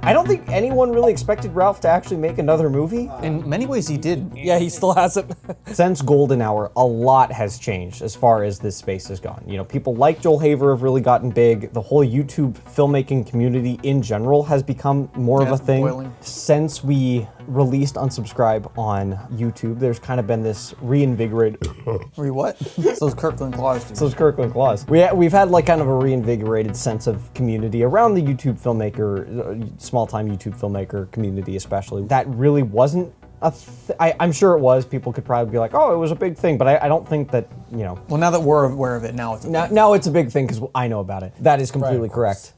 I don't think anyone really expected Ralph to actually make another movie. In many ways, he did. Yeah, he still hasn't. Since Golden Hour, a lot has changed as far as this space has gone. You know, people like Joel Haver have really gotten big. The whole YouTube filmmaking community in general has become more of a thing. Boiling. Since we released Unsubscribe on YouTube, there's kind of been this reinvigorated... What? Those Kirkland claws. Dude. Those Kirkland claws. We've had like kind of a reinvigorated sense of community around the YouTube filmmaker, small-time YouTube filmmaker community especially. That really wasn't I'm sure it was. People could probably be like, oh, it was a big thing, but I don't think that, you know. Well, now that we're aware of it, now it's a thing. Now it's a big thing because I know about it. That is completely correct.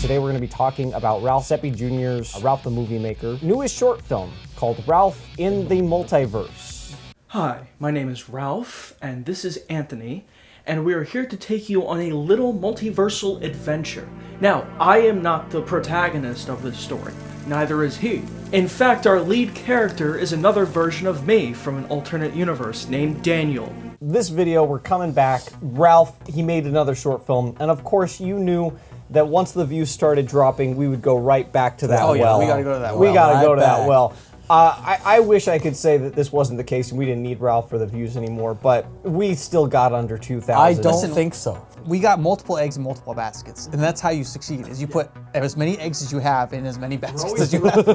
Today we're going to be talking about Ralph Seppi Jr.'s Ralph the Movie Maker newest short film called Ralph in the Multiverse. Hi, my name is Ralph, and this is Anthony, and we are here to take you on a little multiversal adventure. Now, I am not the protagonist of this story, neither is he. In fact, our lead character is another version of me from an alternate universe named Daniel. This video, we're coming back. Ralph, he made another short film, and of course you knew that once the views started dropping, we would go right back to that well. Oh yeah, we gotta go to that well. We gotta go to that well. I wish I could say that this wasn't the case and we didn't need Ralph for the views anymore, but we still got under 2,000. I don't think so. We got multiple eggs in multiple baskets, and that's how you succeed, is you put as many eggs as you have in as many baskets as you have.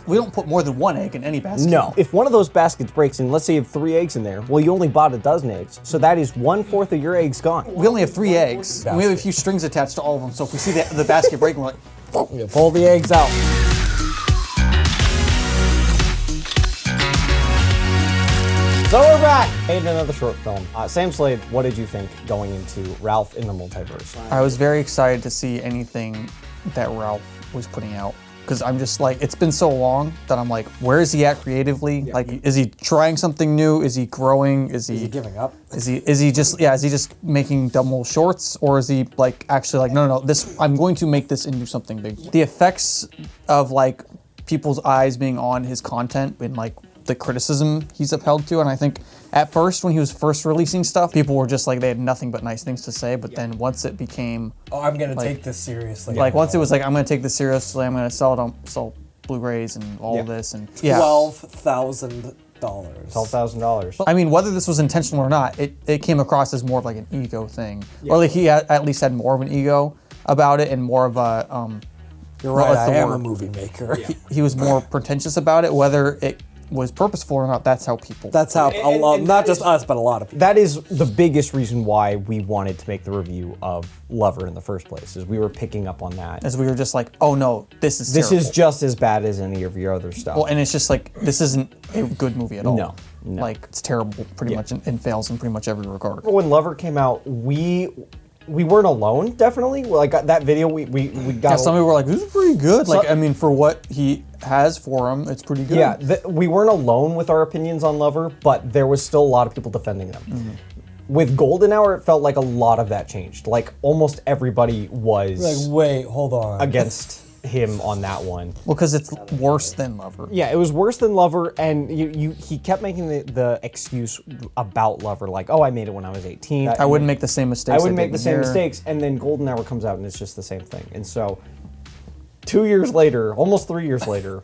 We don't put more than one egg in any basket. No. If one of those baskets breaks, and let's say you have 3 eggs in there, well, you only bought a dozen eggs, so that is 1/4 of your eggs gone. We only have 3 eggs, and we have a few strings attached to all of them, so if we see the basket breaking, we're like, You pull the eggs out. So we're back! Made another short film. Sam Slade, what did you think going into Ralph in the Multiverse? I was very excited to see anything that Ralph was putting out. Because I'm just like, it's been so long that I'm like, where is he at creatively? Yeah. Like, is he trying something new? Is he growing? Is he giving up? Is he just making dumb little shorts? Or is he like actually like, no, I'm going to make this into something big. The effects of like people's eyes being on his content and like the criticism he's upheld to, and I think at first when he was first releasing stuff, people were just like, they had nothing but nice things to say, but then once it became, oh, I'm gonna take this seriously. Like once it was like, I'm gonna take this seriously, I'm gonna sell Blu-rays and all this, and $12,000. $12,000. I mean, whether this was intentional or not, it came across as more of like an ego thing, or like he at least had more of an ego about it and more of a you're right, I am a movie maker. He was more pretentious about it, whether it was purposeful or not. That's how people. That's how not just us, but a lot of people. That is the biggest reason why we wanted to make the review of Lover in the first place, is we were picking up on that. As we were just like, oh no, this is terrible. This is just as bad as any of your other stuff. Well, and it's just like, this isn't a good movie at all. No. Like, it's terrible pretty much and fails in pretty much every regard. When Lover came out, we weren't alone, definitely. Like that video, we got. Yeah, some people were like, this is pretty good. Like, I mean, for what he has for him, it's pretty good. Yeah, we weren't alone with our opinions on Lover, but there was still a lot of people defending them. Mm-hmm. With Golden Hour, it felt like a lot of that changed. Like, almost everybody was like, wait, hold on, against him on that one. Well, because it's worse than Lover. Yeah, it was worse than Lover, and he kept making the excuse about Lover, like, oh, I made it when I was 18. I wouldn't make the same mistakes. I wouldn't make the same mistakes, and then Golden Hour comes out and it's just the same thing. And so, 2 years later, almost 3 years later,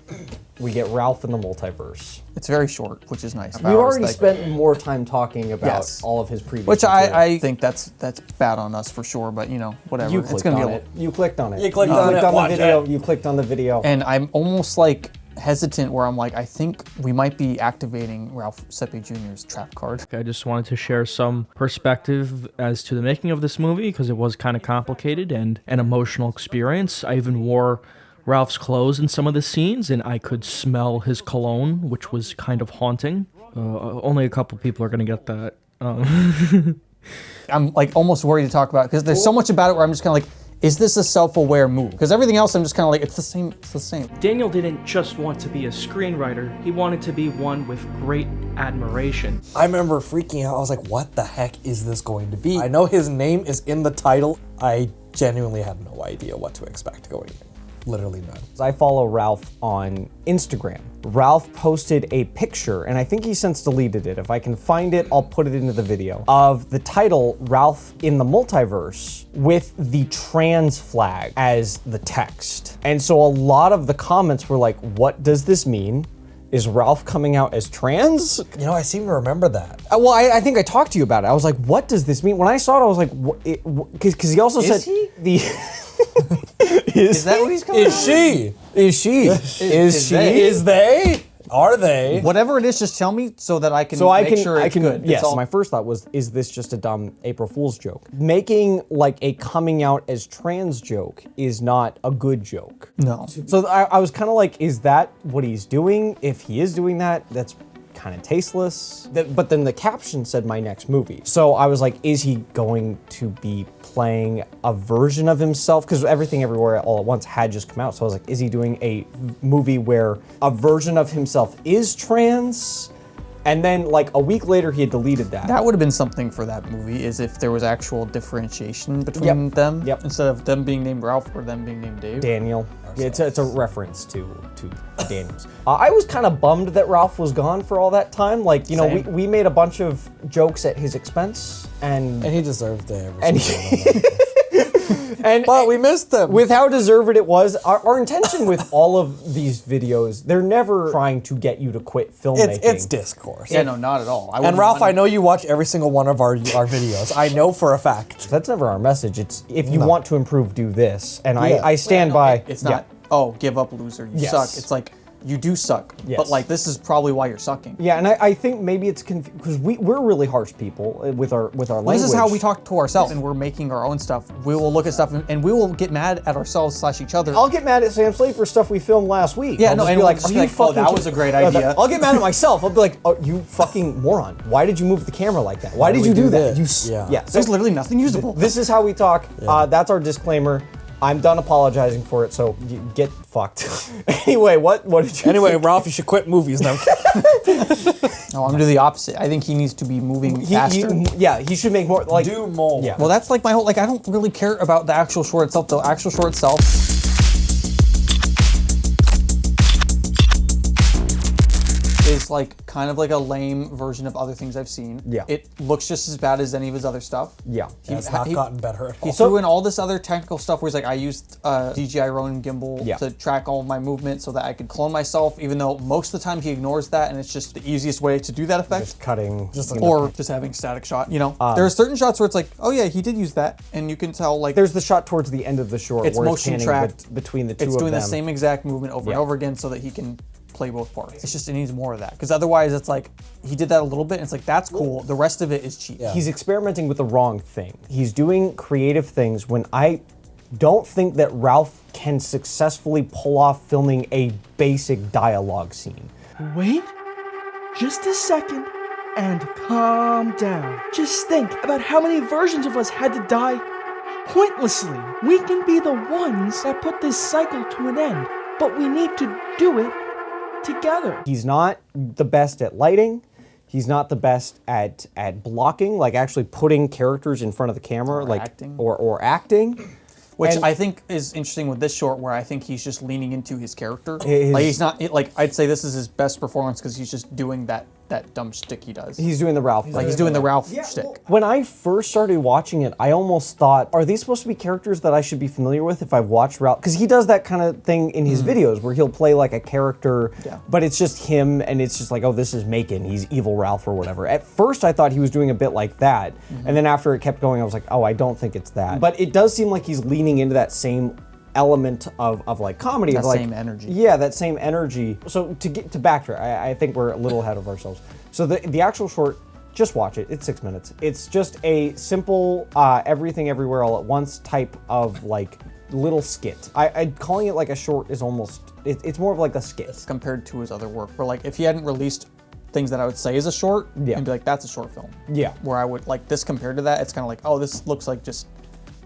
we get Ralph in the Multiverse. It's very short, which is nice. We've already spent more time talking about all of his previous Which I think that's bad on us for sure, but you know, whatever. It's gonna be You clicked on it. You clicked on the video. You clicked on the video. And I'm almost like hesitant where I'm like, I think we might be activating Ralph Seppi Jr.'s trap card. I just wanted to share some perspective as to the making of this movie because it was kind of complicated and an emotional experience. I even wore Ralph's clothes in some of the scenes, and I could smell his cologne, which was kind of haunting. Only a couple people are gonna get that. I'm like almost worried to talk about it because there's so much about it where I'm just kind of like, is this a self-aware move? Because everything else I'm just kind of like, it's the same, it's the same. Daniel didn't just want to be a screenwriter, he wanted to be one with great admiration. I remember freaking out, I was like, what the heck is this going to be? I know his name is in the title, I genuinely had no idea what to expect going in. Literally none. I follow Ralph on Instagram. Ralph posted a picture, and I think he since deleted it. If I can find it, I'll put it into the video, of the title Ralph in the Multiverse with the trans flag as the text. And so a lot of the comments were like, what does this mean? Is Ralph coming out as trans? You know, I seem to remember that. Well, I think I talked to you about it. I was like, what does this mean? When I saw it, I was like, because he also said he? the. Is that what he's calling? Is she? Is she? Is she? they? Is they? Are they? Whatever it is, just tell me so that I can So I make can, sure it's good. Yes. It's all- My first thought was, is this just a dumb April Fool's joke? Making like a coming out as trans joke is not a good joke. No. So I was kind of like, is that what he's doing? If he is doing that, that's kind of tasteless. But then the caption said my next movie. So I was like, is he going to be playing a version of himself? Because Everything Everywhere All at Once had just come out. So I was like, is he doing a movie where a version of himself is trans? And then like a week later, he had deleted that. That would have been something for that movie, is if there was actual differentiation between them, instead of them being named Ralph or them being named Dave. Daniel. Yeah, it's a reference to Daniels. I was kind of bummed that Ralph was gone for all that time. Like, you know, we made a bunch of jokes at his expense, and he deserved to have and but we missed them. With how deserved it was, our intention with all of these videos, they're never trying to get you to quit filmmaking. It's discourse. Yeah, no, not at all. And Ralph, I know you watch every single one of our videos. I know for a fact. That's never our message. It's if you want to improve, do this. And I stand by. It's not, oh, give up, loser, you suck. It's like, you do suck, but like this is probably why you're sucking. Yeah, and I think maybe it's because we're really harsh people with our language. This is how we talk to ourselves, and we're making our own stuff. We will look at stuff, and we will get mad at ourselves / each other. I'll get mad at Sam Slade for stuff we filmed last week. Yeah, I'll no, just and be we'll like, just are be you like, oh, fucking that was a great idea. I'll get mad at myself. I'll be like, oh, you fucking moron. Why did you move the camera like that? Why did you do that? Yeah. There's literally nothing usable. This is how we talk. That's our disclaimer. I'm done apologizing for it, so you get fucked. Anyway, what did you Anyway, think? Ralph, you should quit movies now. No, I'm gonna do the opposite. I think he needs to be moving faster. He should make more, like... Do more. Yeah. Well, that's like my whole, like, I don't really care about the actual short itself. The actual short itself is like kind of like a lame version of other things I've seen. Yeah. It looks just as bad as any of his other stuff. Yeah. It's not gotten better at all. He threw in all this other technical stuff where he's like, I used DJI Ronin gimbal to track all of my movement so that I could clone myself, even though most of the time he ignores that, and it's just the easiest way to do that effect. Just cutting. Or just having static shot, you know? There are certain shots where it's like, oh yeah, he did use that, and you can tell like... There's the shot towards the end of the short It's where motion it's tracked between the two of It's them. doing the same exact movement over and over again so that he can play both parts. It's just, it needs more of that. Because otherwise it's like, he did that a little bit, and it's like, that's cool. The rest of it is cheap. Yeah. He's experimenting with the wrong thing. He's doing creative things when I don't think that Ralph can successfully pull off filming a basic dialogue scene. Wait just a second and calm down. Just think about how many versions of us had to die pointlessly. We can be the ones that put this cycle to an end, but we need to do it together. He's not the best at lighting. He's not the best at blocking, like actually putting characters in front of the camera, like acting. or acting. Which And- I think is interesting with this short, where I think he's just leaning into his character. His- Like he's not, like I'd say this is his best performance because he's just doing that dumb shtick he does. He's doing the Ralph. Like he's doing the Ralph shtick. When I first started watching it, I almost thought, are these supposed to be characters that I should be familiar with if I've watched Ralph? Because he does that kind of thing in his videos where he'll play like a character, but it's just him and it's just like, oh, this is Macon, he's evil Ralph or whatever. At first I thought he was doing a bit like that. And then after it kept going, I was like, oh, I don't think it's that. But it does seem like he's leaning into that same element of like comedy. That of like, same energy. Yeah, that same energy. So to get to backtrack, I think we're a little ahead of ourselves. So the actual short, just watch it. It's 6 minutes. It's just a simple Everything Everywhere All at Once type of like little skit. Calling it like a short is almost, it's more of like a skit. Compared to his other work, where like if he hadn't released things that I would say is a short, Yeah. I'd be like, that's a short film. Yeah. Where I would like this compared to that, it's kind of like, oh, this looks like just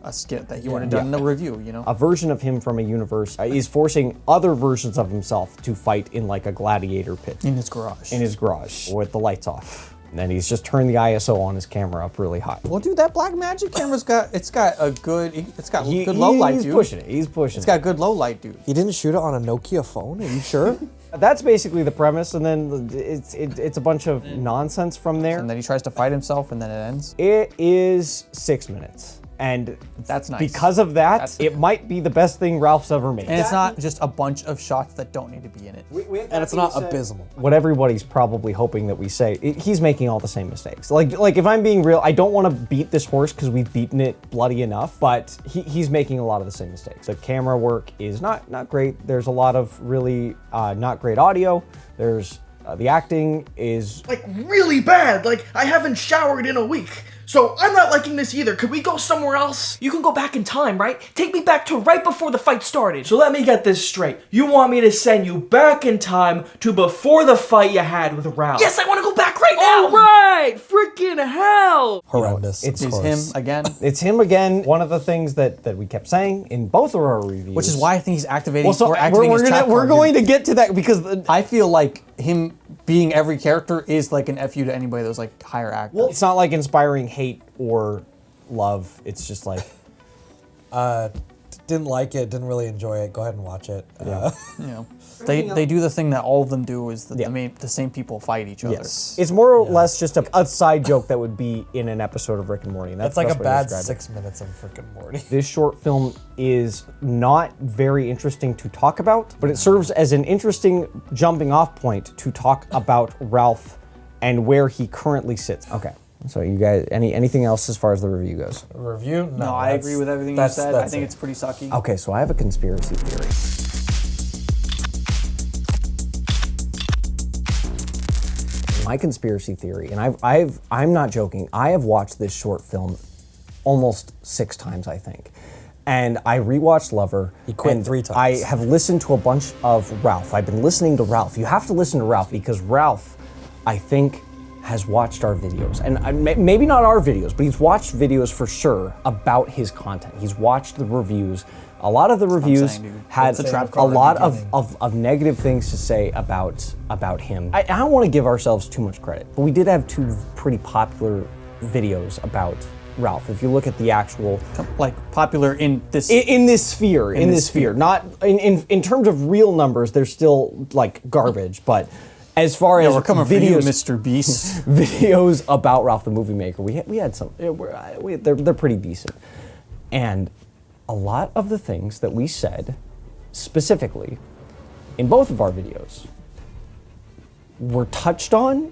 a skit that he would have done in a review, you know? A version of him from a universe is forcing other versions of himself to fight in like a gladiator pit. In his garage. In his garage with the lights off. And he's just turned the ISO on his camera up really high. Well, dude, that black magic camera's got good low light, dude. He's pushing it. He's pushing it. It's got good low light, dude. He didn't shoot it on a Nokia phone? Are you sure? That's basically the premise, and then it's a bunch of nonsense from there. And then he tries to fight himself, and then it ends. It is 6 minutes. And That's nice. because of that, it might be the best thing Ralph's ever made. And it's not just a bunch of shots that don't need to be in it. And it's not abysmal. What everybody's probably hoping that we say, he's making all the same mistakes. Like if I'm being real, I don't want to beat this horse because we've beaten it bloody enough, but he's making a lot of the same mistakes. The camera work is not great. There's a lot of really not great audio. There's the acting is Like, really bad. Like, I haven't showered in a week. So, I'm not liking this either. Could we go somewhere else? You can go back in time, right? Take me back to right before the fight started. So let me get this straight. You want me to send you back in time to before the fight you had with Ralph? Yes, I want to go back right now! Alright! Freaking hell! Horrendous. it's It's him again. It's him again. One of the things that we kept saying in both of our reviews. Which is why I think he's activating. well, so activating his trap we're card, going dude. to get to that because I feel like him being every character is like an FU to anybody that was like higher actor. it's not like inspiring hate or love. It's just like Didn't like it, didn't really enjoy it. Go ahead and watch it. You know, they do the thing that all of them do is that the same people fight each other. yes, it's more or less just a side joke that would be in an episode of Rick and Morty. And that's It's like the a best way to bad describe it. 6 minutes of freaking Morty. This short film is not very interesting to talk about, but it serves as an interesting jumping off point to talk about Ralph and where he currently sits. Okay, so you guys, anything else as far as the review goes? Review? No, I agree with everything you said. I think it's pretty sucky. Okay, so I have a conspiracy theory. My conspiracy theory, and I'm not joking, I have watched this short film almost 6 times, I think. And I rewatched Lover. He quit and 3 times. I have listened to a bunch of Ralph. I've been listening to Ralph. You have to listen to Ralph because Ralph, I think, has watched our videos. And maybe not our videos, but he's watched videos for sure about his content. He's watched the reviews. A lot of the reviews saying, dude. had It's a trap a card lot at the beginning. of negative things to say about him. I don't want to give ourselves too much credit, but we did have 2 pretty popular videos about Ralph. If you look at the actual Like popular in this. in this sphere, in this sphere, not in terms of real numbers, they're still like garbage, but as far as we're coming for you, videos, Mr. Beast. videos about Ralph the Movie Maker, we had some. They're pretty decent, and a lot of the things that we said, specifically, in both of our videos, were touched on,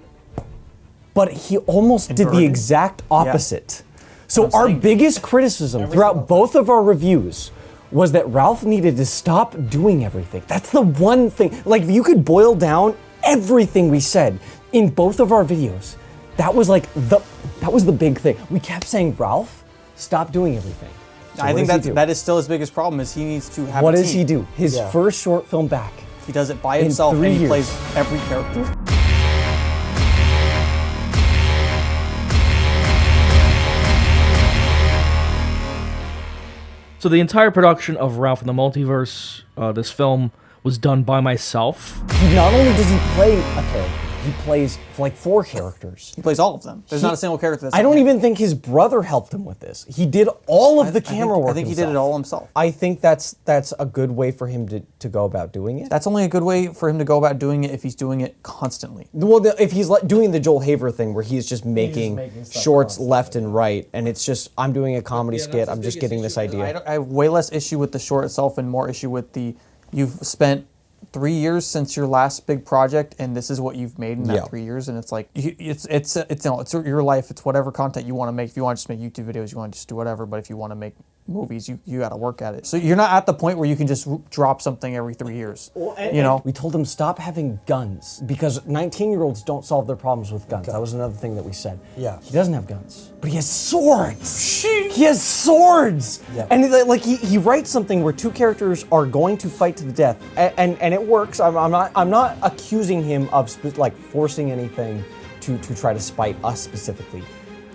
but he almost did the Inverted? exact opposite. So I'm our saying- biggest criticism throughout both of our reviews was that Ralph needed to stop doing everything. That's the one thing. Like, if you could boil down everything we said in both of our videos, that was like that was the big thing. We kept saying, Ralph, stop doing everything. So I what think does he do? that is still his biggest problem is he needs to have What a does team. he do? His Yeah. first short film back. He does it by himself and 3 he years. plays every character. So the entire production of Ralph and the Multiverse, this film, was done by myself. Not only does he play a character, he plays like 4 characters. He plays all of them. There's not a single character that's I not don't him. even think his brother helped him with this. He did all of the camera work I think he did it himself. all himself. I think that's a good way for him to go about doing it. That's only a good way for him to go about doing it if he's doing it constantly. Well, if he's doing the Joel Haver thing where he's just making stuff shorts constantly. left and right, and it's just, I'm doing a comedy skit, I'm just getting this idea. I have way less issue with the short itself and more issue with you've spent 3 years since your last big project, and this is what you've made in that Yeah. 3 years, and it's like it's your life. It's whatever content you want to make. If you want to just make YouTube videos, you want to just do whatever. But if you want to make movies, you got to work at it. So you're not at the point where you can just drop something every 3 years. You know, We told him stop having guns because 19-year-olds don't solve their problems with guns. That was another thing that we said. Yeah. He doesn't have guns, but he has swords. He has swords. Yeah. And he writes something where 2 characters are going to fight to the death, and it works. I'm not accusing him of like forcing anything to try to spite us specifically.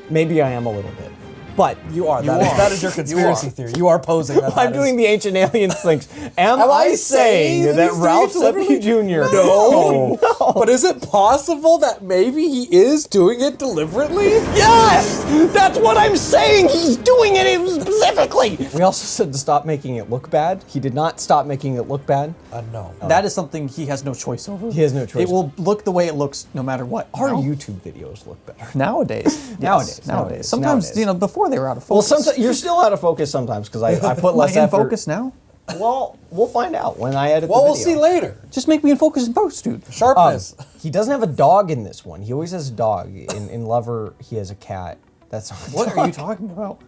Maybe I am a little bit. But You are. That is your conspiracy theory. You are posing that. I'm doing the ancient aliens things. Am I saying that he's doing Ralph it deliberately? Seppi Jr. No. But is it possible that maybe he is doing it deliberately? Yes! That's what I'm saying! He's doing it specifically! We also said to stop making it look bad. He did not stop making it look bad. No. That is something he has no choice over. He has no choice. It will look the way it looks no matter what. Our No? YouTube videos look better. Nowadays. Nowadays. Sometimes, you know, before they were out of focus. Well, sometimes you're still out of focus sometimes because I put Am I less in effort. focus now? Well, we'll find out when I edit Well, the we'll video. see later. Just make me in focus in post, dude. Sharpness. He doesn't have a dog in this one. He always has a dog. In Lover, he has a cat. That's not a What dog. are you talking about?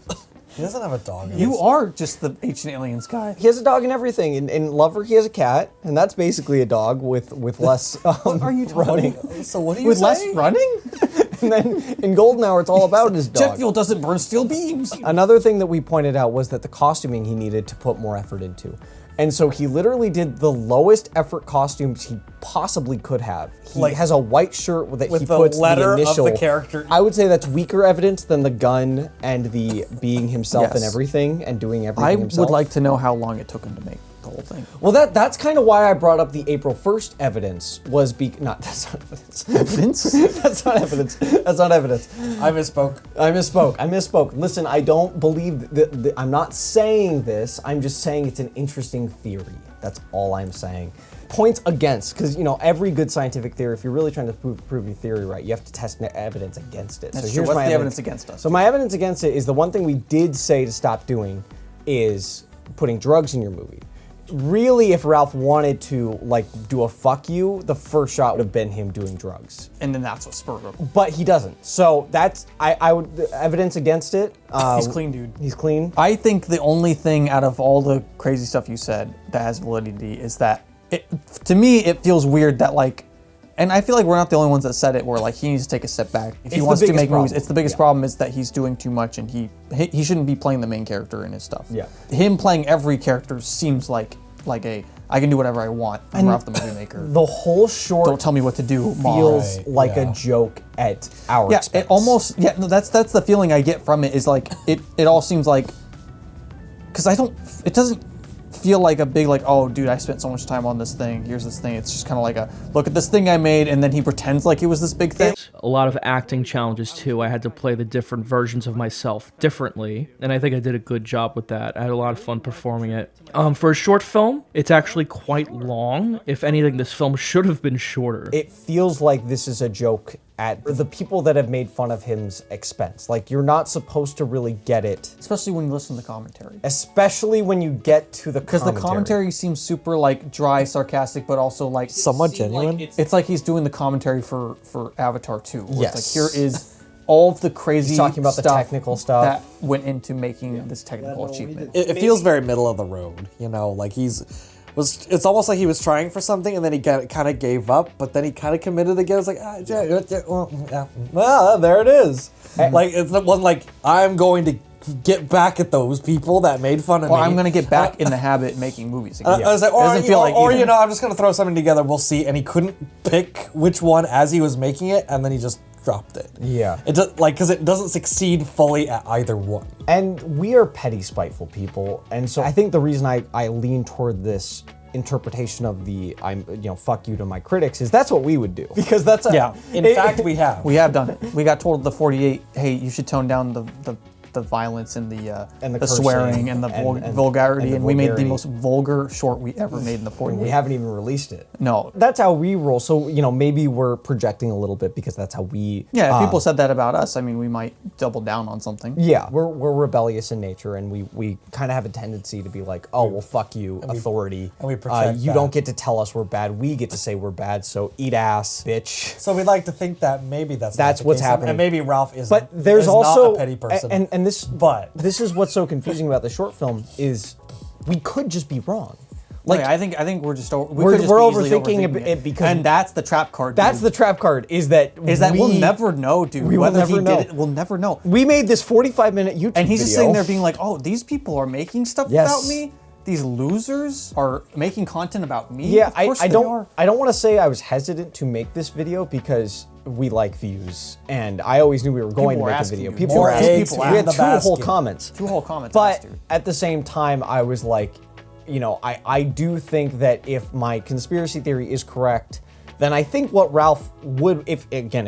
He doesn't have a dog. In You this. are just the ancient aliens guy. He has a dog and everything. In Lover, he has a cat, and that's basically a dog with less What are you talking about? So what do you With say? less running? And then in Golden Hour, it's all about his Jet dog. fuel doesn't burn steel beams. Another thing that we pointed out was that the costuming he needed to put more effort into. And so he literally did the lowest effort costumes he possibly could have. He Like- has a white shirt that with he the puts letter the of the initial. character. I would say that's weaker evidence than the gun and the being himself and Yes. everything and doing everything I himself. would like to know how long it took him to make the whole thing. Well, that's kind of why I brought up the April 1st evidence was that's not evidence. Evidence? That's not evidence. That's not evidence. I misspoke. I misspoke. Listen, I don't believe that. I'm not saying this. I'm just saying it's an interesting theory. That's all I'm saying. Points against, because you know every good scientific theory, if you're really trying to prove your theory right, you have to test evidence against it. That's so true. here's What's my the evidence against us? So my evidence against it is the one thing we did say to stop doing is putting drugs in your movie. Really, if Ralph wanted to like do a fuck you, the first shot would have been him doing drugs. And then that's what spurred him. But he doesn't. So that's I would the evidence against it. He's clean, dude. He's clean. I think the only thing out of all the crazy stuff you said that has validity is that to me it feels weird that like, and I feel like we're not the only ones that said it, where like he needs to take a step back if he It's wants the to biggest make movies. problem. It's the biggest Yeah. problem is that he's doing too much and he shouldn't be playing the main character in his stuff. Yeah. Him playing every character seems like a I can do whatever I want. I'm Ralph the Movie Maker. The whole short Don't tell me what to do, Mom. feels Right, like yeah. a joke at our Yeah, expense. it almost that's the feeling I get from it is like it all seems like because it doesn't feel like a big like, oh dude, I spent so much time on this thing, here's this thing. It's just kind of like a look at this thing I made, and then he pretends like it was this big thing. A lot of acting challenges too. I had to play the different versions of myself differently, and I think I did a good job with that. I had a lot of fun performing it. For a short film, it's actually quite long. If anything, this film should have been shorter. It feels like this is a joke at the people that have made fun of him's expense. Like you're not supposed to really get it, Especially when you listen to the commentary. especially when you get to the Because the commentary seems super like dry, sarcastic, but also like Somewhat genuine. it's like he's doing the commentary for Avatar 2. Where Yes. It's like here is all of the crazy He's talking about the stuff technical stuff. that went into making this technical achievement. It feels very middle of the road, you know, like it's almost like he was trying for something and then he kind of gave up, but then he kind of committed again. It's like, well, there it is. Like, it wasn't like, I'm going to get back at those people that made fun of me. Or I'm going to get back in the habit of making movies again. I was like, It doesn't feel like either. you know, I'm just going to throw something together, we'll see. And he couldn't pick which one as he was making it, and then he just dropped it. Yeah. It does, like, because it doesn't succeed fully at either one. And we are petty, spiteful people. And so I think the reason I lean toward this interpretation of the fuck you to my critics is that's what we would do. Because that's In fact, we have. We have done it. We got told at the 48, hey, you should tone down the violence and the cursing swearing and the vulgarity, and we made the vulgarity. most vulgar short we ever made in the 48. We haven't even released it. No. That's how we roll. So, maybe we're projecting a little bit because that's how we... Yeah, if people said that about us, I mean, we might double down on something. Yeah, we're rebellious in nature, and we kind of have a tendency to be like, oh, well, fuck you, authority. and we protect You that. don't get to tell us we're bad. We get to say we're bad, so eat ass, bitch. So we'd like to think that maybe that's not the What's case, happening. And maybe Ralph is But there's also... not a petty person. And this... But- This is what's so confusing about the short film is we could just be wrong. Like, I think we're just We're overthinking it because... and that's the trap card. That's the trap card, is that we'll never know, dude. We will Whether never he know. did it, we'll never know. We made this 45-minute YouTube And he's just video. sitting there being like, oh, these people are making stuff Yes. about me? these losers are making content about me? Yeah, Of course I they don't are. I don't want to say I was hesitant to make this video because we like views, and I always knew we were going People to were make a asking video. you. People More were asking. eggs We in had the 2 whole basket. comments. 2 whole comments. But dude. at the same time, I was like, you know, I do think that if my conspiracy theory is correct, then I think what Ralph would, if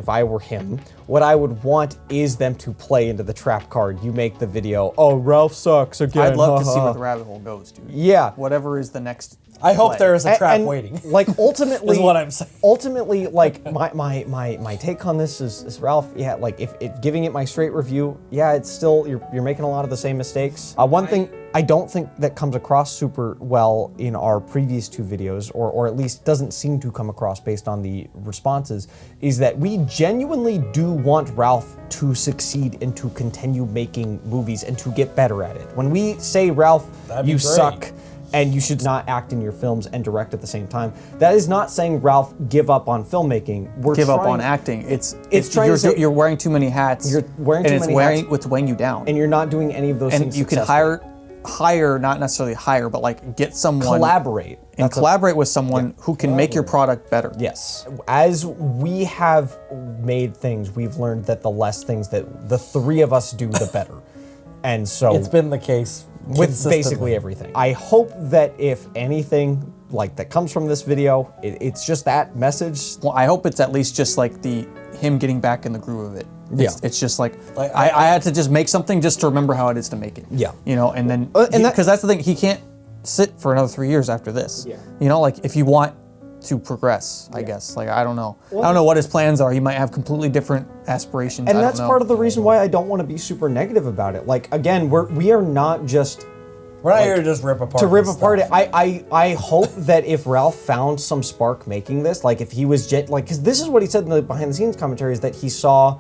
I were him, what I would want is them to play into the trap card. You make the video, oh, Ralph sucks again. I'd love to see haha." where the rabbit hole goes, dude. Yeah. Whatever is the next. I hope play. there is a trap And, waiting. Like ultimately, Is what I'm saying. Ultimately, like my take on this is Ralph. Yeah, like if giving it my straight review, yeah, it's still you're making a lot of the same mistakes. One thing I don't think that comes across super well in our previous 2 videos, or at least doesn't seem to come across based on the responses, is that we genuinely do want Ralph to succeed and to continue making movies and to get better at it. When we say, Ralph, That'd be you great. suck, and you should not act in your films and direct at the same time. That is not saying, Ralph, give up on filmmaking. We're Give up trying- on acting. It's trying to say- you're wearing too many hats. You're wearing and too it's many wearing hats. what's weighing you down. and you're not doing any of those And things you can successfully. hire, not necessarily hire, but like get someone Collaborate. and That's a- collaborate with someone who can make your product better. Yes. As we have made things, we've learned that the less things that the 3 of us do, the better. And so It's been the case with consistently. basically everything. I hope that if anything like that comes from this video, it's just that message. Well, I hope it's at least just like him getting back in the groove of it. It's just like Like, I had to just make something just to remember how it is to make it. Yeah. You know, and then And that- because that's the thing, he can't sit for another 3 years after this. Yeah. You know, like if you want to progress, I guess. Like I don't know. I don't know what his plans are. He might have completely different aspirations. And I that's don't know. part of the reason why I don't want to be super negative about it. Like again, we are not just We're not here to just rip apart. to rip this apart it. stuff. I hope that if Ralph found some spark making this, like if he was because this is what he said in the behind the scenes commentary, is that he saw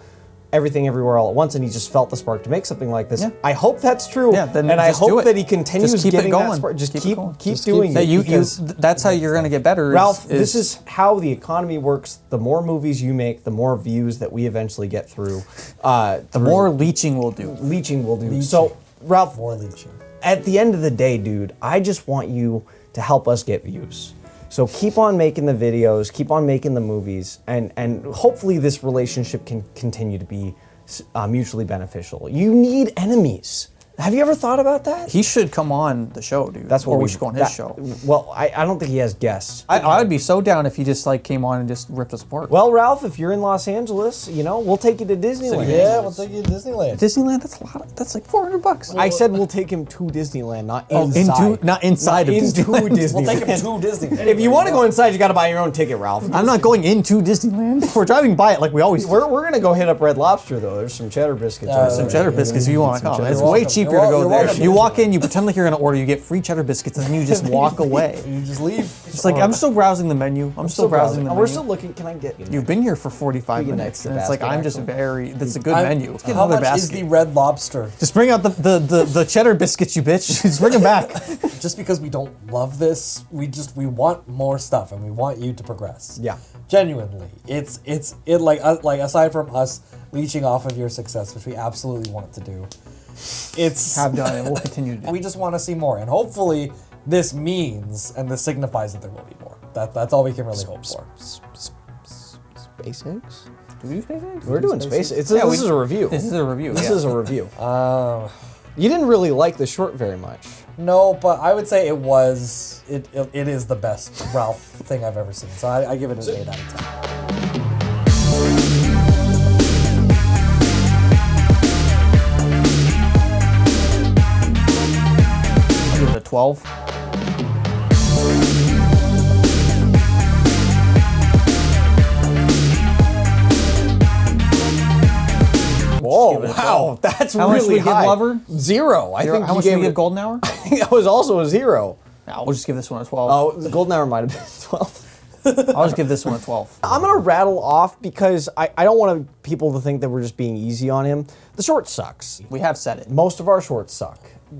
everything everywhere all at once and he just felt the spark to make something like this. Yeah. I hope that's true. Yeah, then and I just do hope it. that he continues Just keep it getting that going. spark. Just Keep it keep going. keep Just doing keep- it. That because that's how you're gonna get better. Ralph, this is how the economy works. The more movies you make, the more views that we eventually get through. the more leeching will do. leeching will do. So, Ralph, More leeching. at the end of the day, dude, I just want you to help us get views. So keep on making the videos, keep on making the movies, and hopefully this relationship can continue to be mutually beneficial. You need enemies. Have you ever thought about that? He should come on the show, dude. That's what or we should go on his show. Well, I don't think he has guests. I would be so down if he just like came on and just ripped us apart. Well, Ralph, if you're in Los Angeles, you know, we'll take you to Disneyland. Yeah, we'll take you to Disneyland. Disneyland, that's a lot. That's like $400. I said we'll take him to Disneyland, not Oh, inside. not inside Not of into Disneyland. Disneyland. We'll take him to Disneyland. If you want to go inside, you got to buy your own ticket, Ralph. I'm not going into Disneyland. We're driving by it like we always do. We're gonna go hit up Red Lobster though. There's some cheddar biscuits. over Some there. cheddar biscuits if you want to come. It's You're way welcome. cheaper You're to go wel- there. you're welcome. You walk in, you pretend like you're gonna order, you get free cheddar biscuits, and then you just walk away. You just leave. It's like I'm still browsing the menu. I'm still browsing the menu. We're still looking. Can I get? You've been here for 45 We can minutes, extra and it's like basket, I'm just actually. very. That's a good menu. Let's get How another much is basket. the Red Lobster? Just bring out the cheddar biscuits, you bitch. Just bring them back. Just because we don't love this, we want more stuff and we want you to progress. Yeah. Genuinely, it's like aside from us leeching off of your success, which we absolutely want to do, it's Have done and we'll continue to do. we just want to see more, and hopefully this means and this signifies that there will be more. That's all we can really hope for. SpaceX. Do we do SpaceX? We're doing space. This we- is a review. This is a review. This yeah. is a review. You didn't really like the short very much. No, but I would say it is the best Ralph thing I've ever seen. So I give it an 8 out of 10. I'll give it a 12. Whoa! give it a Wow, that's How much really we give high. Lover? 0. I think How you much do gave we it. give Golden Hour? That was also a 0. No, we'll just give this one a 12. Oh, the golden hour might have been 12. I'll just give this one a 12. I'm gonna rattle off because I don't want people to think that we're just being easy on him. The short sucks. We have said it. Most of our shorts suck.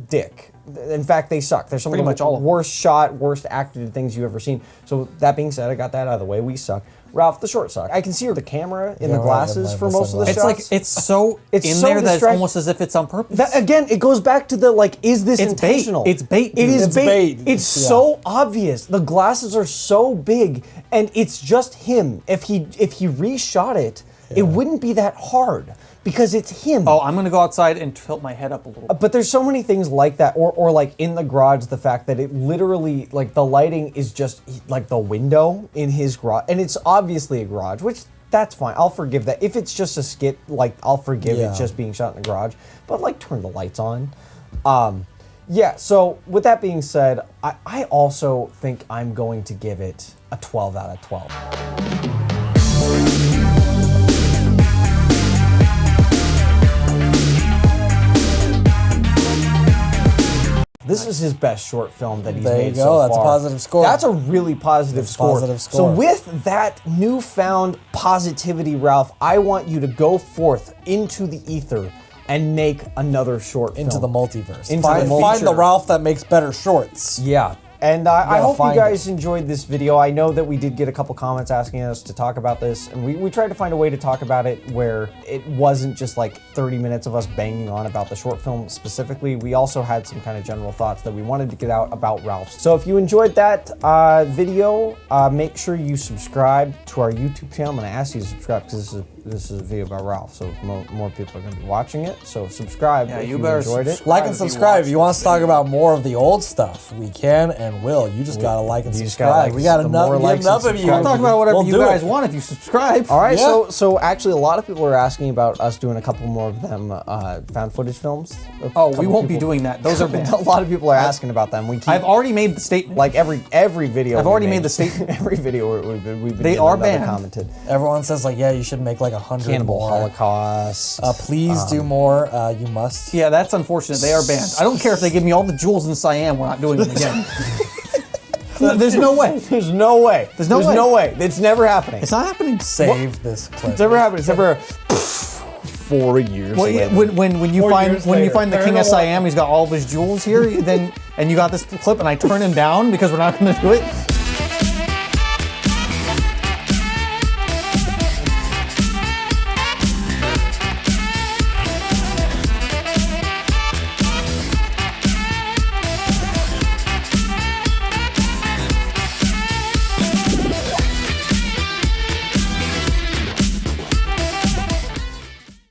Dick. In fact, they suck. They're some Pretty of the much all of them. worst shot, worst acted things you've ever seen. So that being said, I got that out of the way. We suck. Ralph, the short suck. I can see the camera in the right, glasses and for most of the It's shots. like it's so It's in so there that it's distract- almost as if it's on purpose. That, again, it goes back to the like, is this It's bait. intentional? It's bait, It dude. is It's bait. bait. It's Yeah. so obvious. The glasses are so big, and it's just him. If he reshot it, it wouldn't be that hard because it's him. Oh, I'm gonna go outside and tilt my head up a little. But there's so many things like that, or like in the garage, the fact that it literally, like the lighting is just like the window in his garage, and it's obviously a garage, which that's fine. I'll forgive that. If it's just a skit, like I'll forgive it just being shot in the garage, but like turn the lights on. Yeah, so with that being said, I also think I'm going to give it a 12 out of 12. This is his best short film that he's There you made go. so far. That's a positive score. That's a really positive score. positive So score. with that newfound positivity, Ralph, I want you to go forth into the ether and make another short Into the film. multiverse. Into Find, the find the feature. Ralph that makes better shorts. Yeah. And I gotta hope you find guys enjoyed this video. I know that we did get a couple comments asking us to talk about this, and we tried to find a way to talk about it where it wasn't just like 30 minutes of us banging on about the short film specifically. We also had some kind of general thoughts that we wanted to get out about Ralph. So if you enjoyed that video, make sure you subscribe to our YouTube channel. I'm going to ask you to subscribe because this is a video about Ralph, so more people are going to be watching it. So subscribe if you enjoyed it. Like and subscribe. If you want us to talk about more of the old stuff, we can and will. You just gotta like and you just gotta subscribe. like we got the enough, more we likes got and enough of you. subscribe. Talk about whatever We'll you do guys it. want if you subscribe. All right, Yeah. so actually, a lot of people are asking about us doing a couple more of them found footage films. Oh, we won't be doing that. Those are banned. A lot of people are asking about them. We keep, I've already made the statement. like every video. I've we already make, made the statement. Every video we've been They getting are another banned. commented. Everyone says like, yeah, you should make like 100 Cannibal more. Holocaust. Please do more. You must. Yeah, that's unfortunate. They are banned. I don't care if they give me all the jewels in Siam. We're not doing them again. There's no way. There's no way. There's no way. It's never happening. It's not happening. Save this clip. It's never happening. It's never 4 years Well, later. when you 4 find years when you later. find the They're king in of the water. Siam, he's got all of his jewels here. Then and you got this clip, and I turn him down because we're not going to do it.